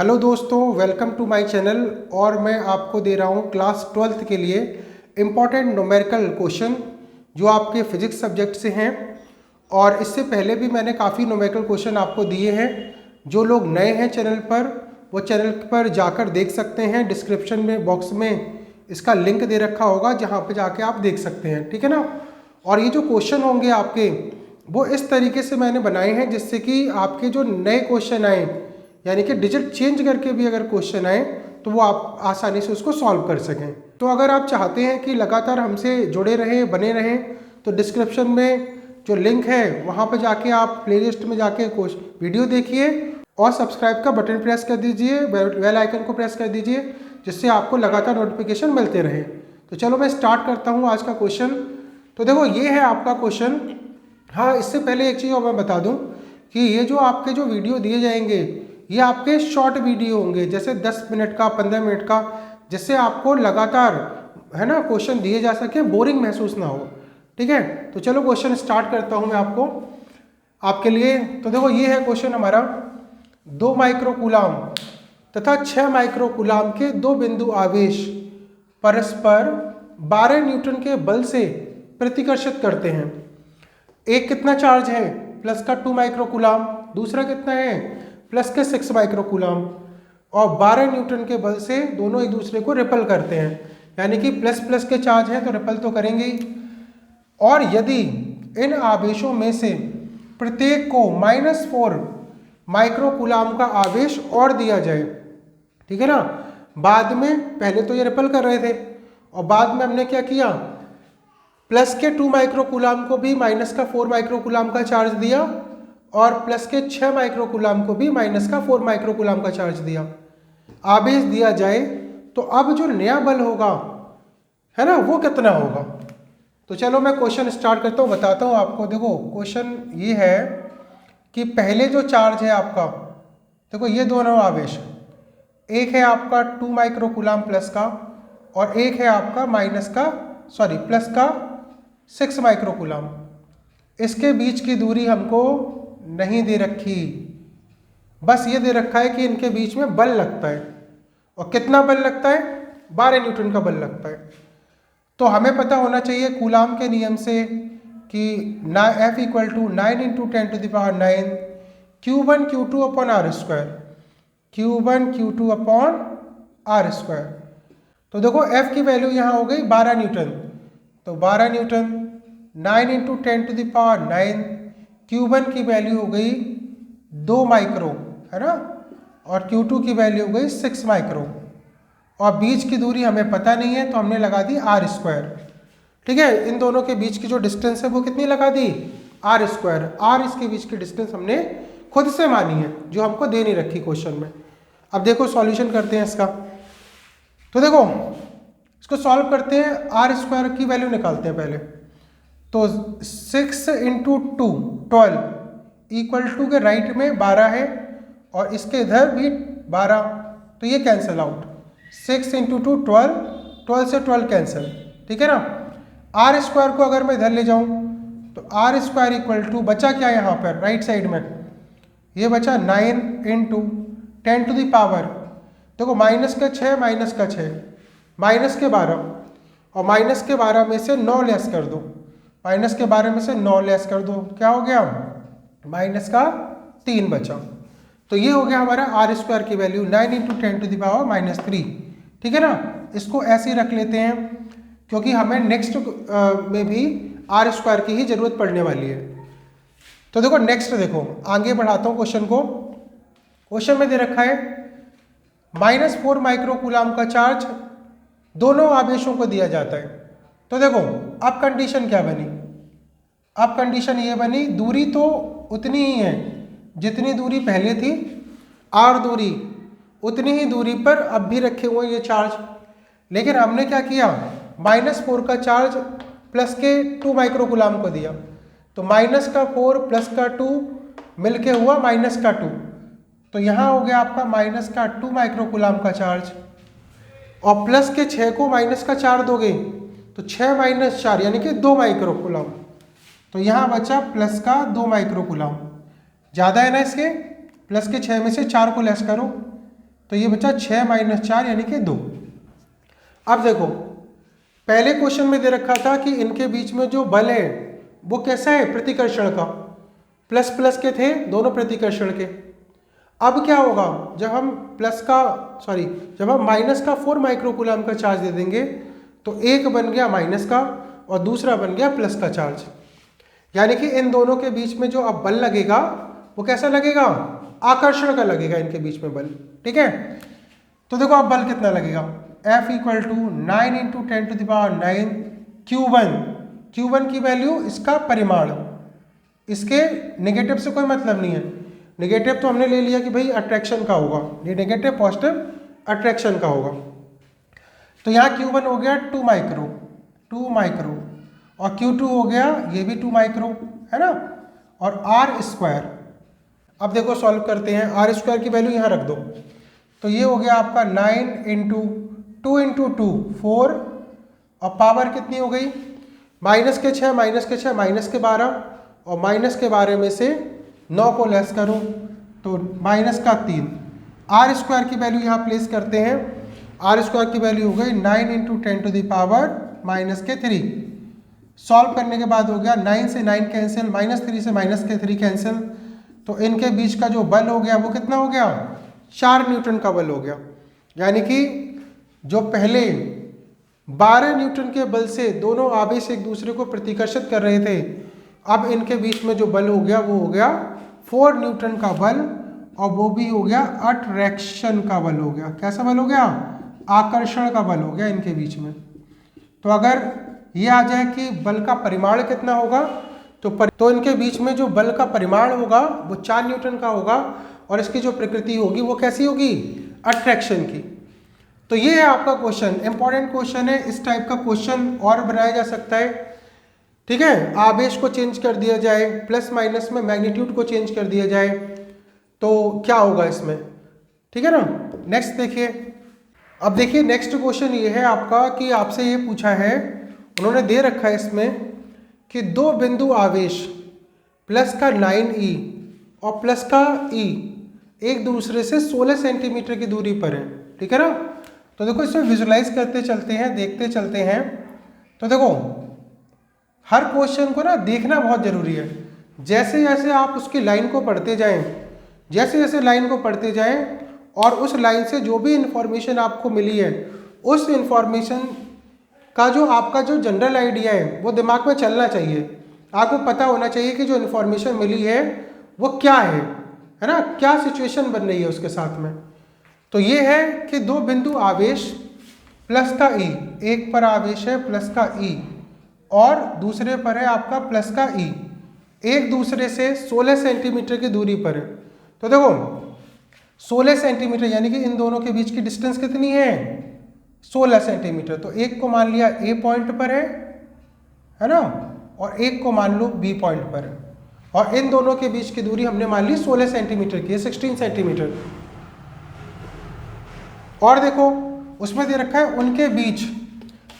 Hello दोस्तों, welcome to my channel. और मैं आपको दे रहा हूँ क्लास 12th के लिए इम्पॉर्टेंट न्यूमेरिकल क्वेश्चन जो आपके फिजिक्स सब्जेक्ट से हैं। और इससे पहले भी मैंने काफ़ी न्यूमेरिकल क्वेश्चन आपको दिए हैं। जो लोग नए हैं चैनल पर, वो चैनल पर जाकर देख सकते हैं। डिस्क्रिप्शन में बॉक्स में इसका लिंक दे रखा होगा, जहाँ पर जाके आप देख सकते हैं, ठीक है ना। और ये जो क्वेश्चन होंगे आपके, वो इस तरीके से मैंने बनाए हैं जिससे कि आपके जो नए क्वेश्चन आए, यानी कि डिजिट चेंज करके भी अगर क्वेश्चन आए तो वो आप आसानी से उसको सॉल्व कर सकें। तो अगर आप चाहते हैं कि लगातार हमसे जुड़े रहें, बने रहें, तो डिस्क्रिप्शन में जो लिंक है वहाँ पर जाके आप प्लेलिस्ट में जाके वीडियो देखिए और सब्सक्राइब का बटन प्रेस कर दीजिए, बेल आइकन को प्रेस कर दीजिए, जिससे आपको लगातार नोटिफिकेशन मिलते रहे। तो चलो मैं स्टार्ट करता हूँ आज का क्वेश्चन। तो देखो, ये है आपका क्वेश्चन। हाँ, इससे पहले एक चीज़ और मैं बता दूँ कि ये जो आपके जो वीडियो दिए जाएंगे, ये आपके शॉर्ट वीडियो होंगे, जैसे 10 मिनट का, 15 मिनट का, जिससे आपको लगातार है ना क्वेश्चन दिए जा सके, बोरिंग महसूस ना हो। ठीक है, तो चलो क्वेश्चन स्टार्ट करता हूँ मैं आपके लिए। तो देखो, ये है क्वेश्चन हमारा। 2 माइक्रोकूलाम तथा 6 माइक्रोकूलाम के दो बिंदु आवेश परस्पर 12 न्यूटन के बल से प्रतिकर्षित करते हैं। एक कितना चार्ज है? प्लस का 2 माइक्रोकूलाम। दूसरा कितना है? प्लस के 6 माइक्रोकूलाम। और 12 न्यूटन के बल से दोनों एक दूसरे को रिपल करते हैं, यानी कि प्लस प्लस के चार्ज हैं तो रिपल तो करेंगे ही। और यदि इन आवेशों में से प्रत्येक को -4 माइक्रोकूलाम का आवेश और दिया जाए, ठीक है ना। बाद में पहले तो ये रिपल कर रहे थे और बाद में हमने क्या किया, प्लस के 2 माइक्रोकूलाम को भी माइनस का 4 माइक्रोकूलाम का चार्ज दिया और प्लस के 6 माइक्रोकूलाम को भी माइनस का 4 माइक्रोकूलाम का चार्ज दिया, आवेश दिया जाए। तो अब जो नया बल होगा, है ना, वो कितना होगा। तो चलो मैं क्वेश्चन स्टार्ट करता हूँ, बताता हूँ आपको। देखो, क्वेश्चन ये है कि पहले जो चार्ज है आपका, देखो ये दोनों आवेश, एक है आपका 2 माइक्रोकूलाम प्लस का और एक है आपका प्लस का 6 माइक्रोकूलाम। इसके बीच की दूरी हमको नहीं दे रखी, बस ये दे रखा है कि इनके बीच में बल लगता है। और कितना बल लगता है? 12 न्यूटन का बल लगता है। तो हमें पता होना चाहिए कूलाम के नियम से कि F = 9 × 10⁹ Q1 Q2 upon R square, Q1 Q2 upon R square. तो देखो, F की वैल्यू यहाँ हो गई 12 न्यूटन, तो 12 न्यूटन 9 × 10⁹ Q1 की वैल्यू हो गई 2 माइक्रो, है ना, और Q2 की वैल्यू हो गई 6 माइक्रो। और बीच की दूरी हमें पता नहीं है तो हमने लगा दी R स्क्वायर। ठीक है, इन दोनों के बीच की जो डिस्टेंस है वो कितनी लगा दी? R square. R इसके बीच की डिस्टेंस हमने खुद से मानी है, जो हमको दे नहीं रखी क्वेश्चन में। अब देखो सॉल्यूशन करते हैं इसका। तो देखो, इसको सॉल्व करते हैं, R स्क्वायर की वैल्यू निकालते हैं पहले। तो 6 × 2 12 इक्वल टू के राइट में 12 है और इसके इधर भी 12, तो ये कैंसिल आउट। 6 × 2 12, 12 से 12 कैंसिल, ठीक है ना। आर स्क्वायर को अगर मैं इधर ले जाऊं तो R स्क्वायर इक्वल टू बचा क्या यहाँ पर राइट साइड में? ये बचा 9 × 10⁻, देखो माइनस का 6 माइनस का 6 माइनस के 12 और माइनस के 12 में से 9 लेस कर दो, माइनस के 12 में से 9 लेस कर दो, क्या हो गया? माइनस का 3 बचा। तो ये हो गया हमारा R स्क्वायर की वैल्यू 9 × 10⁻³ ठीक है ना। इसको ऐसे ही रख लेते हैं क्योंकि हमें नेक्स्ट में भी R स्क्वायर की ही जरूरत पड़ने वाली है। तो देखो नेक्स्ट, देखो आगे बढ़ाता हूँ क्वेश्चन को। क्वेश्चन में दे रखा है -4 माइक्रोकूलाम का चार्ज दोनों आवेशों को दिया जाता है। तो देखो अब कंडीशन क्या बनी? अब कंडीशन ये बनी, दूरी तो उतनी ही है जितनी दूरी पहले थी, R दूरी, उतनी ही दूरी पर अब भी रखे हुए ये चार्ज। लेकिन हमने क्या किया, -4 का चार्ज प्लस के 2 माइक्रोकूलाम को दिया, तो -4 प्लस का 2 मिलके हुआ -2। तो यहाँ हो गया आपका -2 माइक्रोकूलाम का चार्ज। और प्लस के 6 को माइनस का 4 दोगे तो 6 - 4 यानी कि 2 माइक्रोकूलाम। तो यहाँ बचा प्लस का 2 माइक्रोकूलाम। ज़्यादा है ना इसके, प्लस के 6 में से 4 को लेस करो, तो ये बचा 6 - 4 यानी कि 2। अब देखो पहले क्वेश्चन में दे रखा था कि इनके बीच में जो बल है वो कैसा है, प्रतिकर्षण का, प्लस प्लस के थे दोनों प्रतिकर्षण के। अब क्या होगा, जब हम माइनस का 4 माइक्रोकूलम का चार्ज दे देंगे तो एक बन गया माइनस का और दूसरा बन गया प्लस का चार्ज। यानी कि इन दोनों के बीच में जो अब बल लगेगा वो कैसा लगेगा, आकर्षण का लगेगा इनके बीच में बल। ठीक है, तो देखो अब बल कितना लगेगा, F = 9 × 10⁹ Q1। Q1 की वैल्यू इसका परिमाण, इसके नेगेटिव से कोई मतलब नहीं है। नेगेटिव तो हमने ले लिया कि भाई अट्रैक्शन का होगा, ये नेगेटिव पॉजिटिव अट्रैक्शन का होगा। तो यहाँ Q1 हो गया 2 माइक्रो और Q2 हो गया ये भी 2 माइक्रो, है ना, और R²। अब देखो सॉल्व करते हैं, R² की वैल्यू यहाँ रख दो, तो ये हो गया आपका 9 × 2 × 2 4 और पावर कितनी हो गई, -6 -12 और -12 में से 9 को लेस करो तो -3। R² की वैल्यू यहाँ प्लेस करते हैं, R² की वैल्यू हो गई 9 × 10⁻³ -3। सॉल्व करने के बाद हो गया 9 से 9 कैंसिल, -3 से -3 कैंसिल, तो इनके बीच का जो बल हो गया वो कितना हो गया, 4 न्यूटन का बल हो गया। यानी कि जो पहले 12 न्यूटन के बल से दोनों आवेश एक दूसरे को प्रतिकर्षित कर रहे थे, अब इनके बीच में जो बल हो गया वो हो गया 4 न्यूटन का बल, और वो भी हो गया अट्रैक्शन का बल हो गया। कैसा बल हो गया, आकर्षण का बल हो गया इनके बीच में। तो अगर ये आ जाए कि बल का परिमाण कितना होगा, तो इनके बीच में जो बल का परिमाण होगा वो 4 न्यूटन का होगा, और इसकी जो प्रकृति होगी वो कैसी होगी, अट्रैक्शन की। तो ये है आपका क्वेश्चन, इंपॉर्टेंट क्वेश्चन है। इस टाइप का क्वेश्चन और बनाया जा सकता है। ठीक है, आवेश को चेंज कर दिया जाए, प्लस माइनस में मैग्नीट्यूड को चेंज कर दिया जाए, तो क्या होगा इसमें। ठीक है ना, नेक्स्ट देखिए। अब देखिए नेक्स्ट क्वेश्चन ये है आपका कि आपसे ये पूछा है, उन्होंने दे रखा है इसमें कि 2 बिंदु आवेश प्लस का 9e और प्लस का e एक दूसरे से 16 सेंटीमीटर की दूरी पर है। ठीक है ना, तो देखो इसमें विजुलाइज करते चलते हैं, देखते चलते हैं। तो देखो हर क्वेश्चन को ना देखना बहुत जरूरी है। जैसे जैसे आप उसकी लाइन को पढ़ते जाएं, जैसे जैसे लाइन को पढ़ते जाएं और उस लाइन से जो भी इंफॉर्मेशन आपको मिली है, उस इंफॉर्मेशन का जो आपका जो जनरल आइडिया है वो दिमाग में चलना चाहिए। आपको पता होना चाहिए कि जो इन्फॉर्मेशन मिली है वो क्या है ना, क्या सिचुएशन बन रही है उसके साथ में। तो ये है कि 2 बिंदु आवेश प्लस का e, एक पर आवेश है प्लस का e और दूसरे पर है आपका प्लस का e, एक दूसरे से 16 सेंटीमीटर की दूरी पर है। तो देखो 16 सेंटीमीटर यानी कि इन दोनों के बीच की डिस्टेंस कितनी है, 16 सेंटीमीटर। तो एक को मान लिया A पॉइंट पर है ना, और एक को मान लो B पॉइंट पर है, और इन दोनों के बीच की दूरी हमने मान ली 16 सेंटीमीटर की है, 16 सेंटीमीटर। और देखो उसमें दे रखा है उनके बीच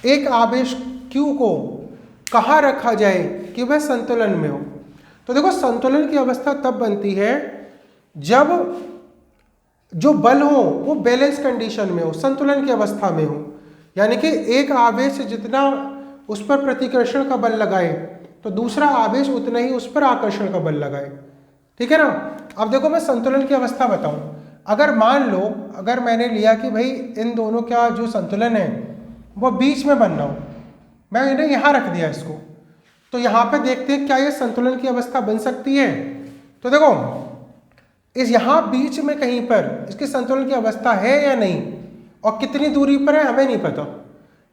एक आवेश Q को कहाँ रखा जाए कि वह संतुलन में हो। तो देखो संतुलन की अवस्था तब बनती है जब जो बल हो वो बैलेंस कंडीशन में हो, संतुलन की अवस्था में हो। यानी कि एक आवेश जितना उस पर प्रतिकर्षण का बल लगाए तो दूसरा आवेश उतना ही उस पर आकर्षण का बल लगाए। ठीक है ना। अब देखो मैं संतुलन की अवस्था बताऊं। अगर मान लो, अगर मैंने लिया कि भाई इन दोनों का जो संतुलन है वो बीच में बन रहा हो, मैं इन्हें यहाँ रख दिया इसको, तो यहाँ पे देखते हैं क्या ये संतुलन की अवस्था बन सकती है। तो देखो इस यहाँ बीच में कहीं पर इसकी संतुलन की अवस्था है या नहीं, और कितनी दूरी पर है हमें नहीं पता।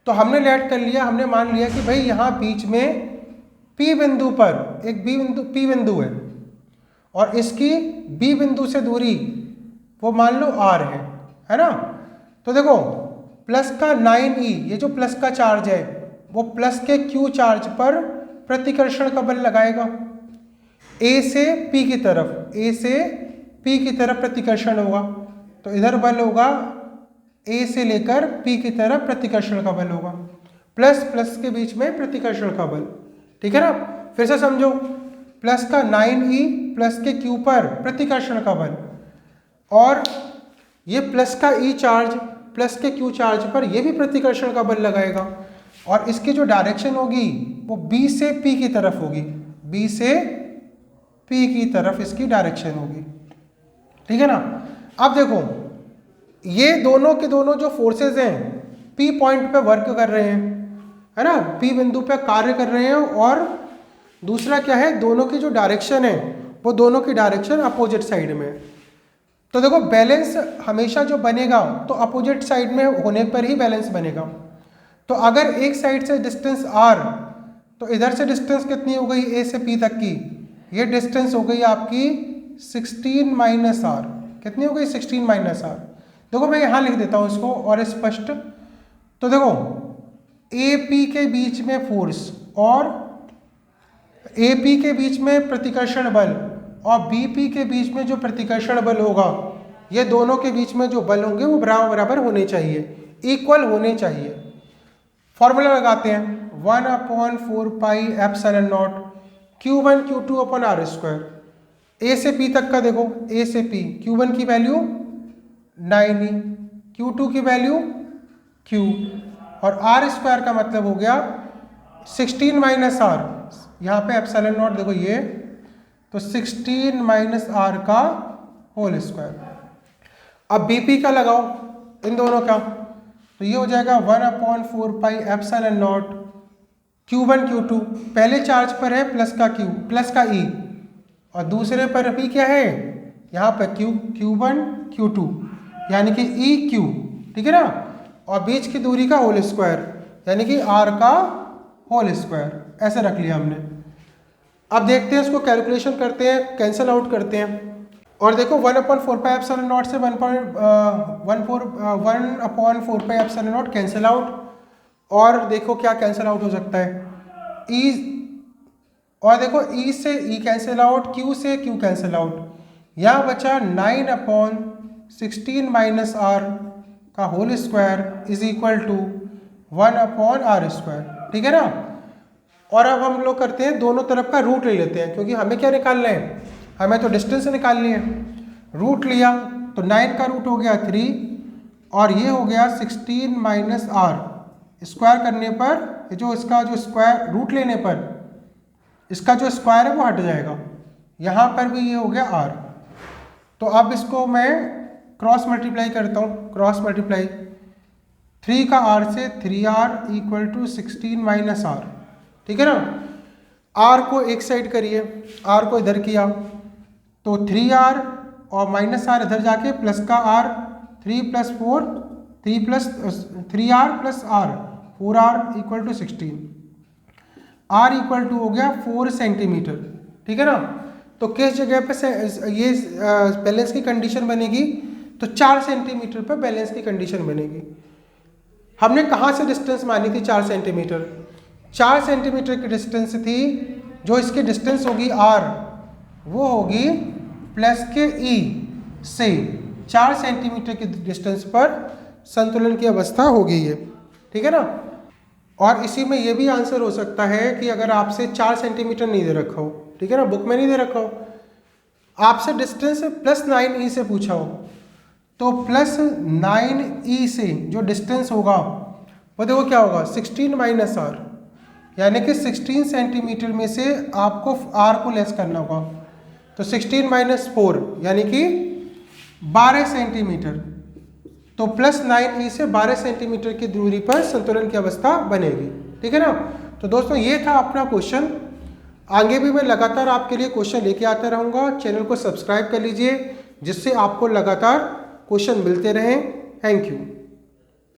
तो हमने लेट कर लिया, हमने मान लिया कि भाई यहाँ बीच में P बिंदु पर एक P बिंदु है और इसकी B बिंदु से दूरी वो मान लो R है ना। तो देखो प्लस का 9e, ये जो प्लस का चार्ज है वो प्लस के Q चार्ज पर प्रतिकर्षण का बल लगाएगा A से P की तरफ, A से P की तरफ प्रतिकर्षण होगा। तो इधर बल होगा A से लेकर P की तरफ प्रतिकर्षण का बल होगा, प्लस प्लस के बीच में प्रतिकर्षण का बल। ठीक है ना, फिर से समझो, प्लस का 9e प्लस के Q पर प्रतिकर्षण का बल, और ये प्लस का ई चार्ज प्लस के क्यू चार्ज पर ये भी प्रतिकर्षण का बल लगाएगा और इसकी जो डायरेक्शन होगी वो बी से पी की तरफ होगी, बी से पी की तरफ इसकी डायरेक्शन होगी, ठीक है ना। अब देखो ये दोनों के दोनों जो फोर्सेस हैं पी पॉइंट पे वर्क कर रहे हैं, है ना, पी बिंदु पे कार्य कर रहे हैं और दूसरा क्या है, दोनों की जो डायरेक्शन है वो दोनों की डायरेक्शन अपोजिट साइड में। तो देखो बैलेंस हमेशा जो बनेगा तो अपोजिट साइड में होने पर ही बैलेंस बनेगा। तो अगर एक साइड से डिस्टेंस आर, तो इधर से डिस्टेंस कितनी हो गई ए से पी तक की, ये डिस्टेंस हो गई आपकी 16 माइनस आर। कितनी हो गई 16 माइनस आर। देखो मैं यहाँ लिख देता हूँ इसको और स्पष्ट। तो देखो ए पी के बीच में फोर्स और ए पी के बीच में प्रतिकर्षण बल और बी पी के बीच में जो प्रतिकर्षण बल होगा, ये दोनों के बीच में जो बल होंगे वो बराबर बराबर होने चाहिए, इक्वल होने चाहिए। फॉर्मूला लगाते हैं 1/4 pi epsilon naught Q1 Q2 upon r square. A से पी तक का देखो, ए से पी Q1 की वैल्यू 9e, Q2 की वैल्यू Q और आर स्क्वायर का मतलब हो गया 16 माइनस आर। यहाँ पे एप्सिलॉन नॉट देखो ये, तो 16 माइनस आर का होल स्क्वायर। अब बीपी का लगाओ इन दोनों का, तो ये हो जाएगा 1/4 pi epsilon naught Q1 Q2। पहले चार्ज पर है प्लस का Q, प्लस का E और दूसरे पर अभी क्या है यहाँ पर Q1 Q2 यानी कि EQ, ठीक है ना, और बीच की दूरी का होल स्क्वायर यानी कि R का होल स्क्वायर, ऐसे रख लिया हमने। अब देखते हैं इसको कैलकुलेशन करते हैं, कैंसिल आउट करते हैं और देखो 1/4 पाई एप्सिलॉन नॉट से 1/4 pi epsilon not cancel out और देखो क्या कैंसिल आउट हो सकता है, E और देखो E से E कैंसिल आउट, Q से Q कैंसिल आउट, यहाँ बचा 9/16 माइनस R का whole square is equal to 1/R square, ठीक है ना। और अब हम लोग करते हैं दोनों तरफ का रूट ले लेते हैं, क्योंकि हमें क्या निकालना है, हमें तो डिस्टेंस निकालनी है। रूट लिया तो 9 का रूट हो गया 3 और ये हो गया 16 माइनस आर। स्क्वायर करने पर जो इसका जो स्क्वायर रूट लेने पर इसका जो स्क्वायर है वो हट जाएगा, यहाँ पर भी ये हो गया आर। तो अब इसको मैं क्रॉस मल्टीप्लाई करता हूँ, क्रॉस मल्टीप्लाई 3 का आर से 3r equal to 16 minus are, ठीक है ना। r को एक साइड करिए, r को इधर किया तो 3r और माइनस आर इधर जाके प्लस का r, 3 plus 4 3 plus 3r plus r 4r equal to 16, r equal to हो गया 4 सेंटीमीटर, ठीक है ना। तो किस जगह पे से ये बैलेंस की कंडीशन बनेगी, तो 4 सेंटीमीटर पर बैलेंस की कंडीशन बनेगी। हमने कहाँ से डिस्टेंस मानी थी 4 सेंटीमीटर, 4 सेंटीमीटर की डिस्टेंस थी, जो इसकी डिस्टेंस होगी r वो होगी प्लस के E से 4 सेंटीमीटर की डिस्टेंस पर संतुलन की अवस्था होगी ये, ठीक है ना। और इसी में ये भी आंसर हो सकता है कि अगर आपसे 4 सेंटीमीटर नहीं दे रखा हो, ठीक है ना, बुक में नहीं दे रखा हो, आपसे डिस्टेंस प्लस 9e से पूछा हो, तो प्लस 9e से जो डिस्टेंस होगा वो देखो क्या होगा 16 माइनस आर, यानी कि 16 सेंटीमीटर में से आपको r को लेस करना होगा, तो 16 माइनस 4 यानी कि 12 सेंटीमीटर। तो प्लस 9e से 12 सेंटीमीटर की दूरी पर संतुलन की अवस्था बनेगी, ठीक है ना। तो दोस्तों ये था अपना क्वेश्चन। आगे भी मैं लगातार आपके लिए क्वेश्चन लेके आता रहूँगा। चैनल को सब्सक्राइब कर लीजिए जिससे आपको लगातार क्वेश्चन मिलते रहें। Thank you.